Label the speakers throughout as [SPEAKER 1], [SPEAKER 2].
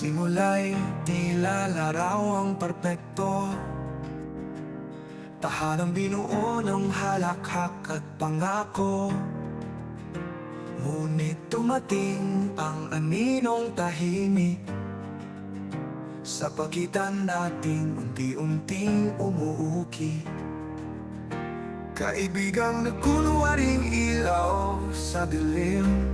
[SPEAKER 1] simula'y tila larawang perpekto, tahanang binuo ng halakhak at pangako. Ngunit dumating ang aninong tahimik, sa pagitan natin unti-unting umuuki. Kaibigang nagkunwaring ilaw sa dilim,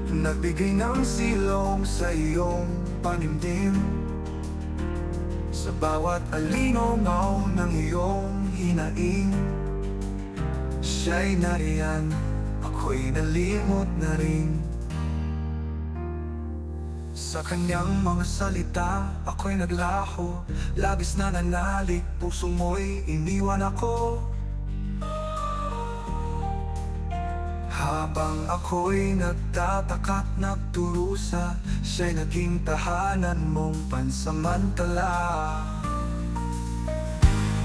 [SPEAKER 1] nagbigay ng silong sa iyong panimdim. Sa bawat alingaw ng iyong hinaing, siya'y nariyan, ako'y nalimot na rin. Sa kanyang mga salita, ako'y naglaho, labis na nanalik, puso mo'y iniwan ako. Habang ako'y nagtataka't nagturusa, siya'y naging tahanan mong pansamantala.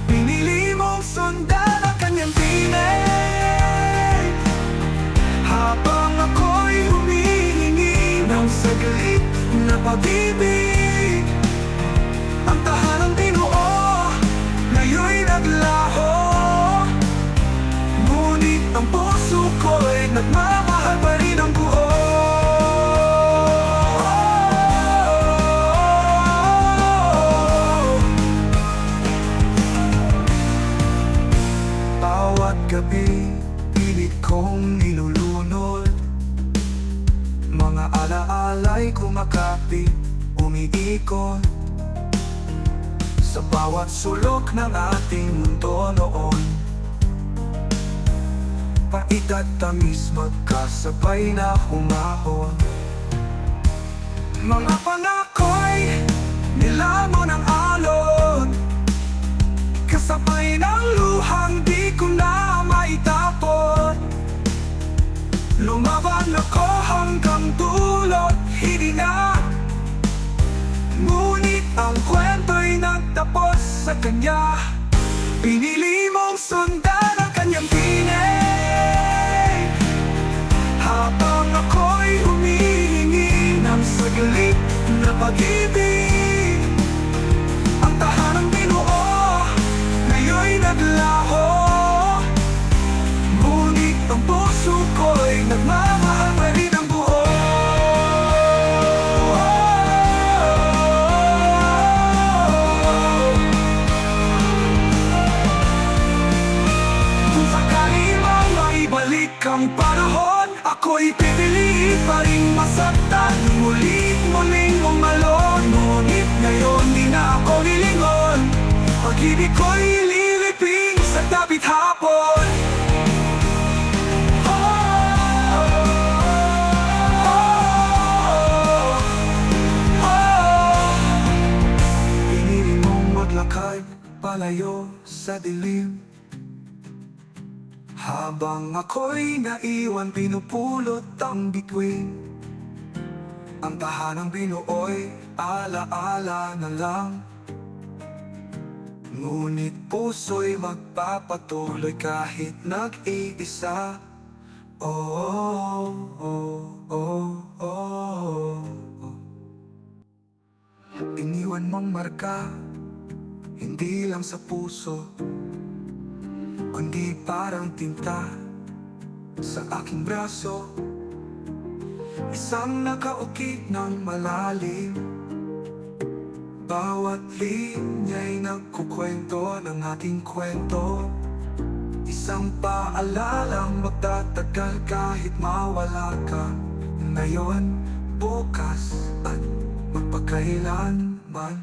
[SPEAKER 1] Pinili mong sundan ang kanyang tinig, habang ako'y humihingi ng saglit na pag-ibig. Ang tahanang binuo, ngayon'y naglaho, ngunit ang puso ko'y nagmamahal pa rin ang buo. Bawat gabi, pilit kong nilulunod, mga alaala'y kumakapit, umiikot sa bawat sulok ng ating mundo noon. Pait at tamis magkasabay na humahon, mga pangak'y nilamon ng alon, kasabay ng luhang di ko na maitapon. Lumaban ako hanggang dulot hininga, ngunit ang kwento'y nagtapos sa kanya. Pinili mong sundan ang kanyang tinig, habang ako'y humihingi ng saglit na pag-ibig. Ang tahanang binuo, ngayon'y naglaho, ngunit ang puso ko'y nagmamahal pa rin ang buo. Kung sakali mang maibalik ang panahon, ako'y pipili pa rin masaktan, muling umalon. Ngunit ngayon di na ako lilingon, pag-ibig ko'y liliping sa dapit hapon. Pinili mong maglakad palayo sa dilim, habang ako'y naiwan pinupulot ang bituin. Ang tahanang binuo'y alaala na lang, ngunit puso'y magpapatuloy kahit nag-iisa. Oh, oh, oh, oh, oh. Iniwan mong marka, hindi lang sa puso, kundi parang tinta sa aking braso. Isang nakaukit ng malalim, bawat linya'y nagkukwento ng ating kwento. Isang paalalang magtatagal kahit mawala ka, ngayon, bukas at magpakailanman.